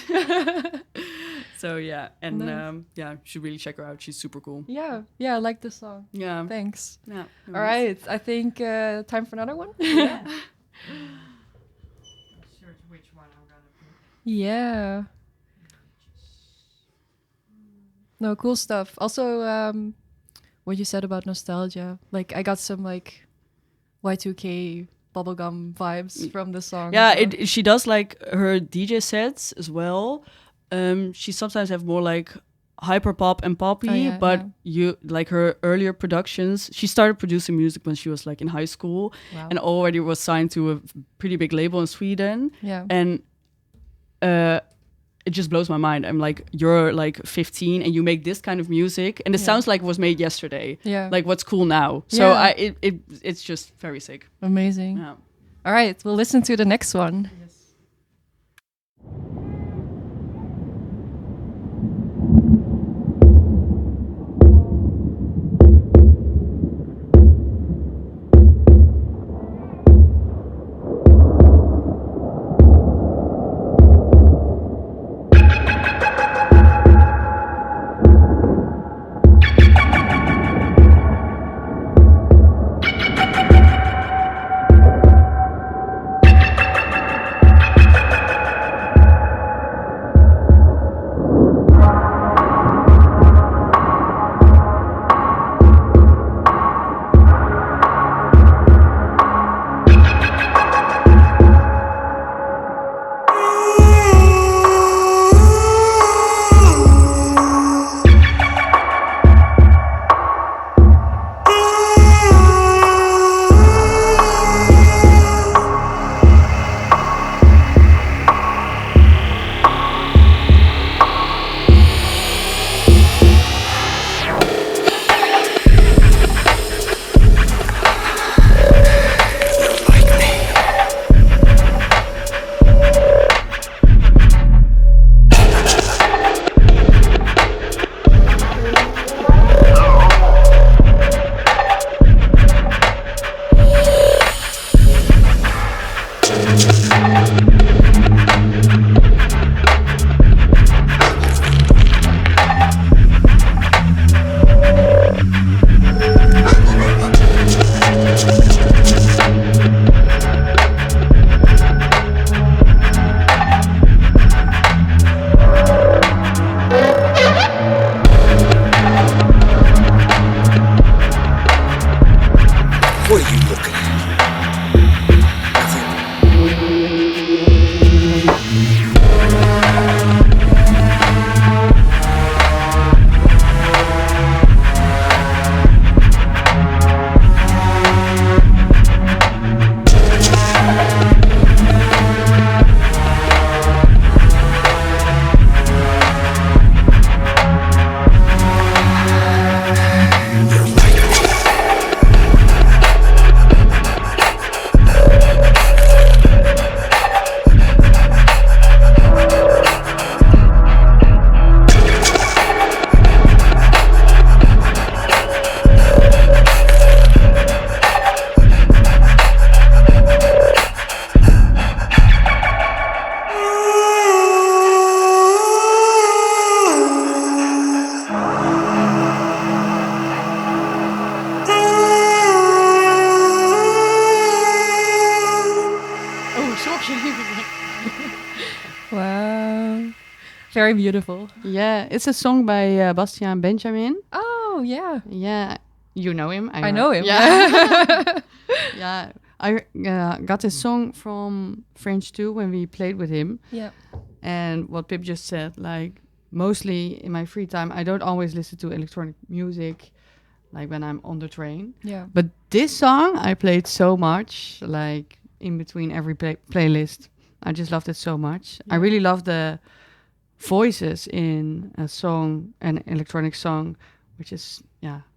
So yeah, and Nice. yeah, you should really check her out. She's super cool. Yeah. Yeah. I like the song. Yeah. Thanks. Yeah. All right. I think time for another one. Search which one I'm gonna pick. Yeah. No, cool stuff. Also, what you said about nostalgia. Like, I got some like Y2K bubblegum vibes from the song. Yeah, as well. she does like her DJ sets as well. She sometimes have more like hyper pop and poppy, Oh, yeah, but yeah. you like her earlier productions. She started producing music when she was like in high school, Wow. and already was signed to a pretty big label in Sweden. Yeah. And it just blows my mind. I'm like, you're like 15 and you make this kind of music, and it Yeah. sounds like it was made yesterday. Yeah. Like, what's cool now? So Yeah. it's just very sick. Amazing. Yeah. All right, we'll listen to the next one. Yes. Very beautiful. Yeah, it's a song by Bastiaan Benjamin. Oh, yeah. Yeah, you know him. I know him. Yeah. Yeah, I got this song from French too when we played with him. Yeah. And what Pip just said, like mostly in my free time, I don't always listen to electronic music, like when I'm on the train. Yeah. But this song I played so much, like in between every playlist. I just loved it so much. I Yeah. really love the voices in a song, an electronic song, which is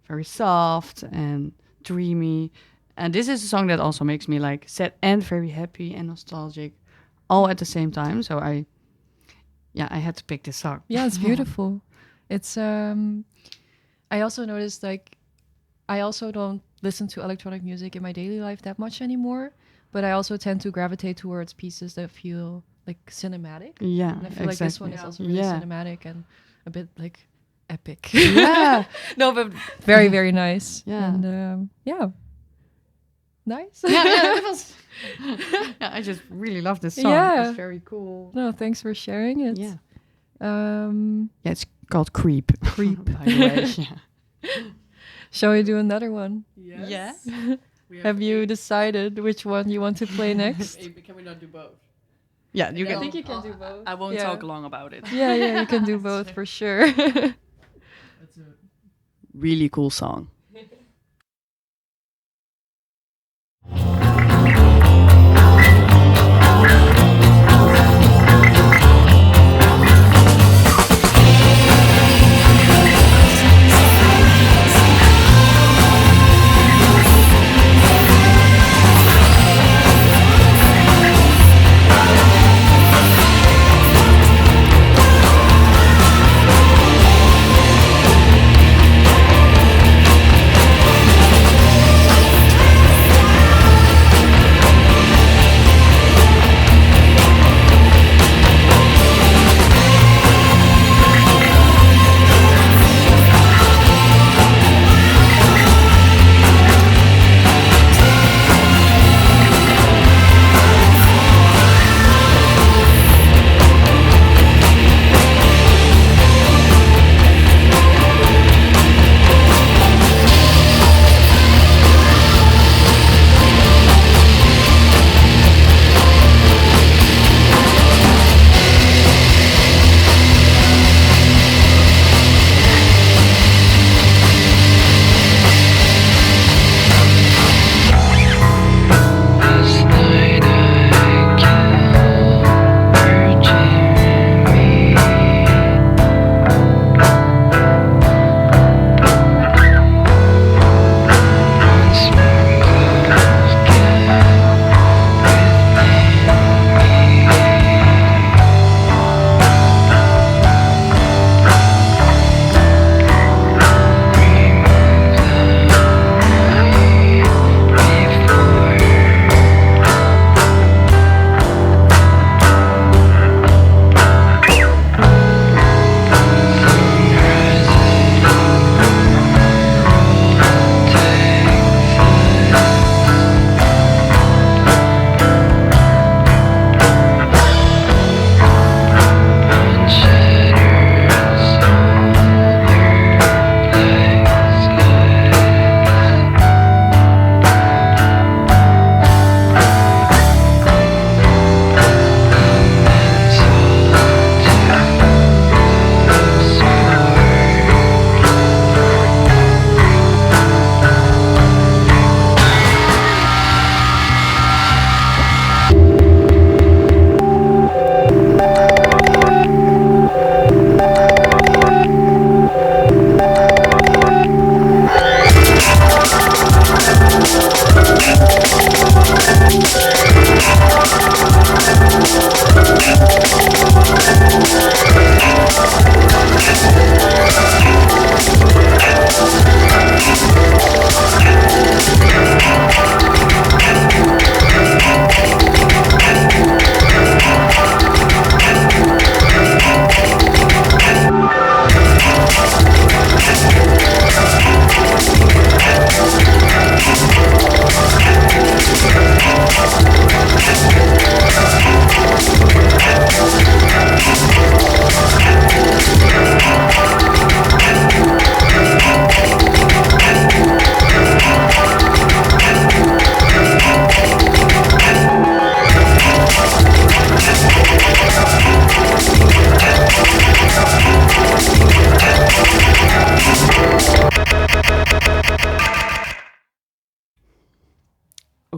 very soft and dreamy. And this is a song that also makes me like sad and very happy and nostalgic, all at the same time. So I had to pick this song. Yeah, it's beautiful. It's I also noticed like I also don't listen to electronic music in my daily life that much anymore, but I also tend to gravitate towards pieces that feel like cinematic. Yeah, And I feel like this one is also really cinematic and a bit like epic. Yeah. No, but very, very nice. Yeah. And nice. Yeah, it was. Yeah, I just really love this song. Yeah. It's very cool. No, thanks for sharing it. Yeah. Um, Yeah, it's called Creep. Creep. By the way. Yeah. shall we do another one? Yes. Yeah. We Have you decided which one you want to play next? Can we not do both? Yeah, you Yeah. can. I think you can do both. I won't Yeah. talk long about it. Yeah, you can do both for sure. It's a really cool song.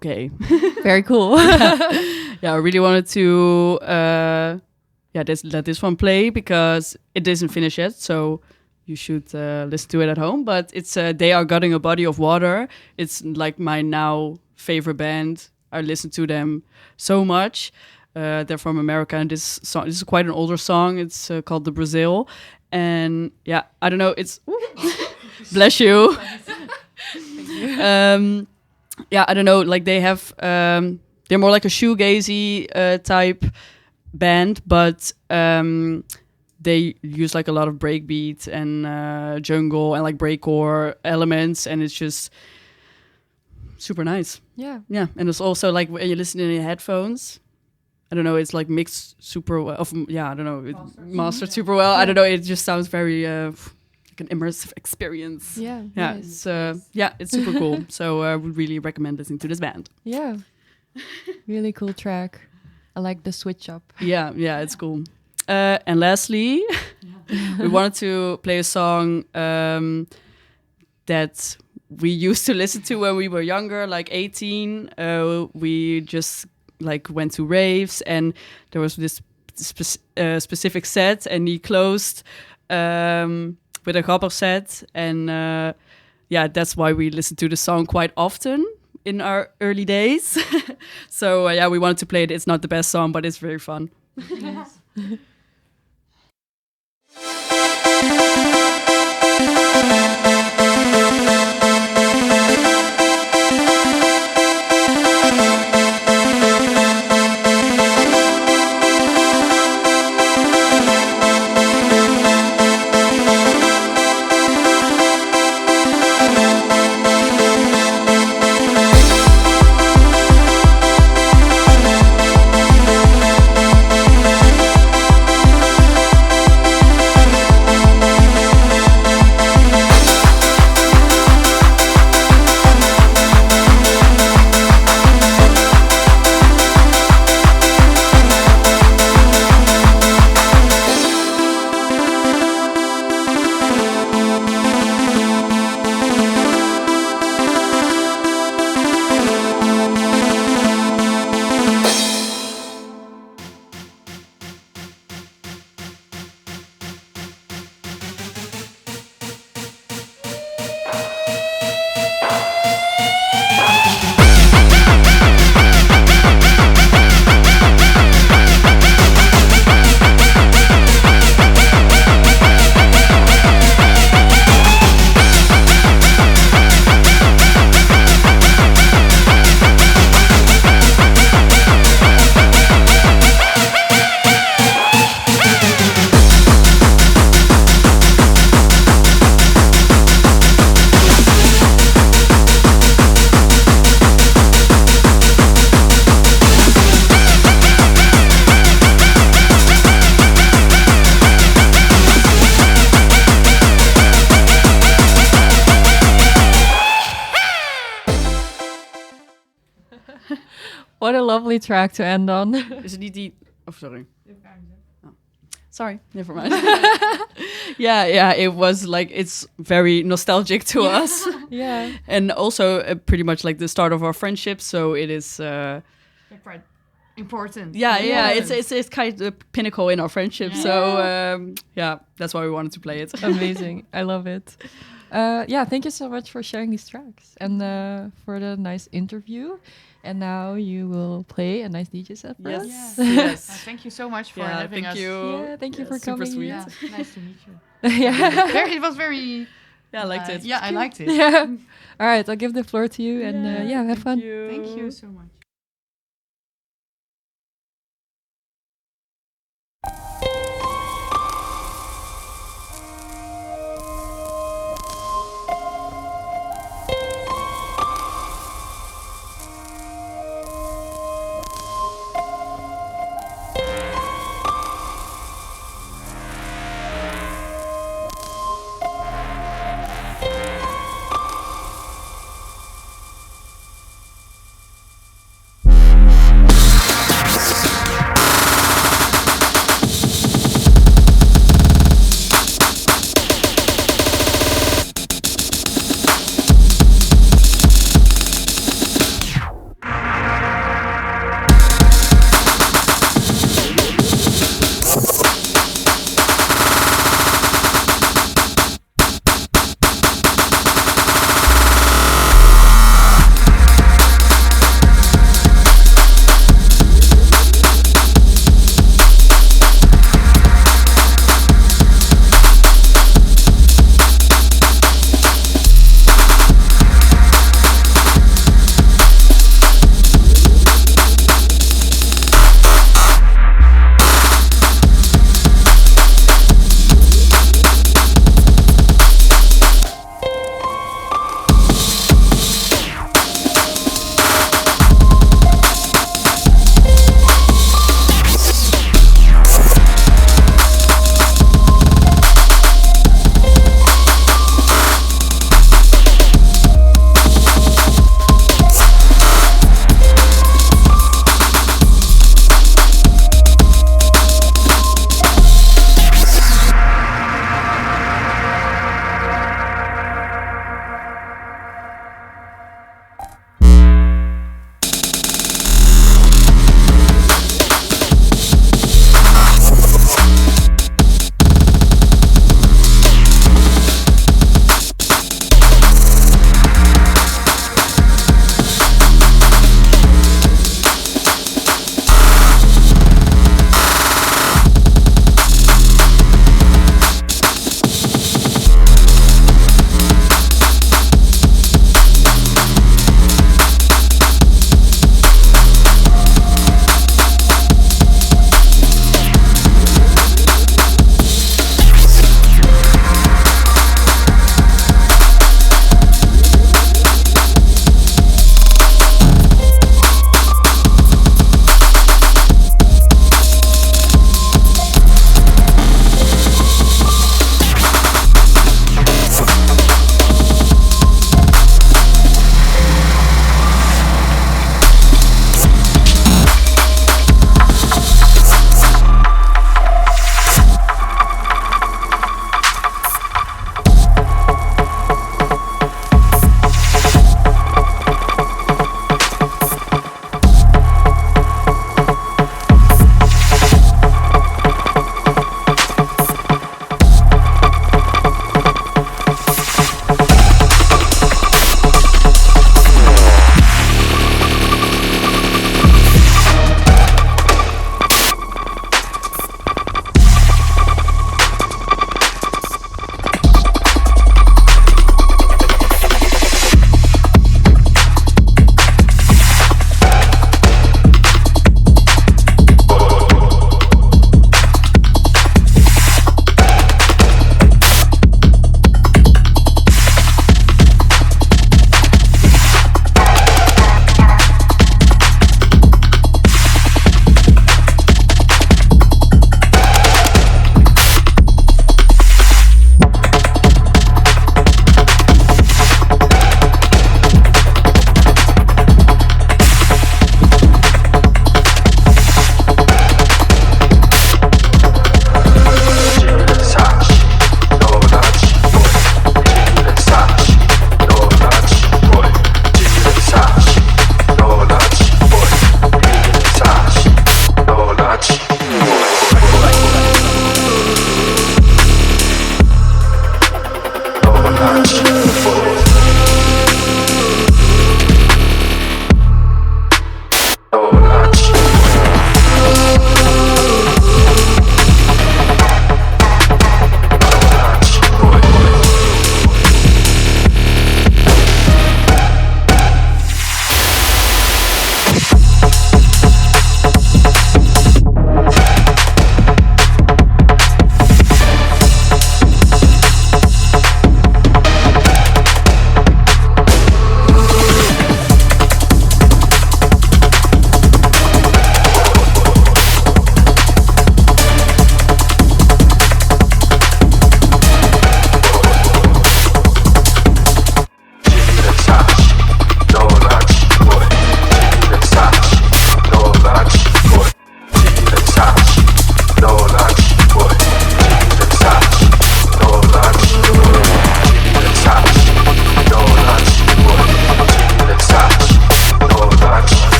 okay. Very cool. Yeah, I really wanted to let this one play because it isn't finished yet, so you should listen to it at home. But it's They Are Gutting a Body of Water. It's like my now favorite band. I listen to them so much. They're from America, and this is quite an older song. It's called The Brazil, and yeah, I don't know. It's bless you. Yeah, I don't know. Like they have, they're more like a shoegazy type band, but they use like a lot of breakbeat and jungle and like breakcore elements, and it's just super nice. Yeah. Yeah, and it's also like when you listen in your headphones. I don't know. It's like mixed super well. I don't know. Mastered super well. I don't know. It just sounds very like an immersive experience. Yeah. Yeah, Nice. it's super cool. So I would really recommend listening to this band. Yeah. Really cool track. I like the switch up. Yeah, it's cool. And lastly, we wanted to play a song that we used to listen to when we were younger, like 18. We just like went to raves, and there was this specific set, and he closed with a grappig set, and that's why we listened to the song quite often in our early days. So we wanted to play it. It's not the best song, but it's very fun. What a lovely track to end on. Is it die? Oh, sorry. Oh. Sorry, never mind. yeah, it was like, it's very nostalgic to us. Yeah. And also pretty much like the start of our friendship. So it is, Quite important. it's kind of the pinnacle in our friendship. Yeah. So that's why we wanted to play it. Amazing. I love it. Thank you so much for sharing these tracks and for the nice interview. And now you will play a nice DJ set for us. Yes. Thank you so much for having thank us. you. Yeah, thank you for super coming. sweet. Yeah, nice to meet you. Yeah. It was very. Yeah, I liked it. Yeah, I liked it. Yeah. All right, I'll give the floor to you and have fun. Thank you so much.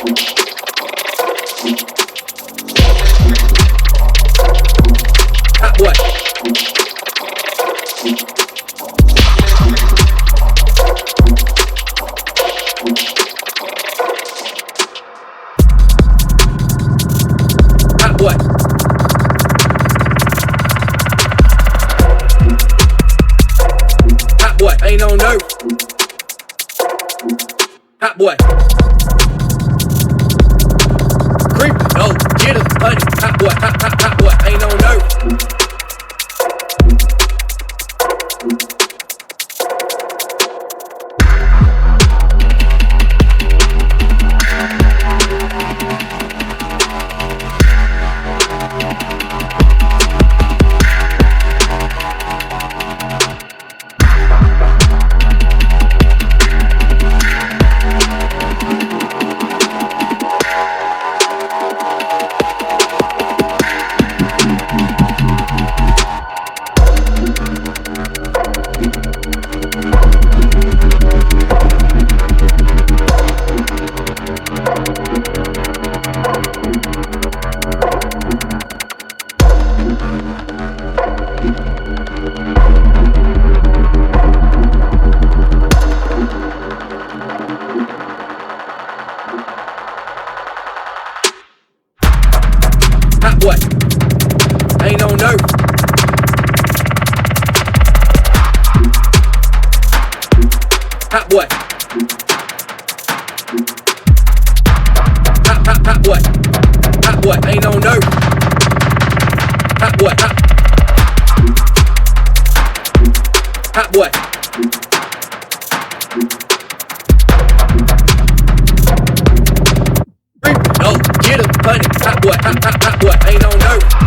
Hot boy. Hot boy. Hot boy, ain't no nerve. Hot boy. Creepy, no, get him, honey. Hot boy, hot boy, ain't no nerve. Hot boy, ain't no nerve. Hot boy. Hot boy. Hot boy, ain't no nerve. Hot boy, hot boy. No, get him, honey. Hot boy, hot boy, ain't no nerve.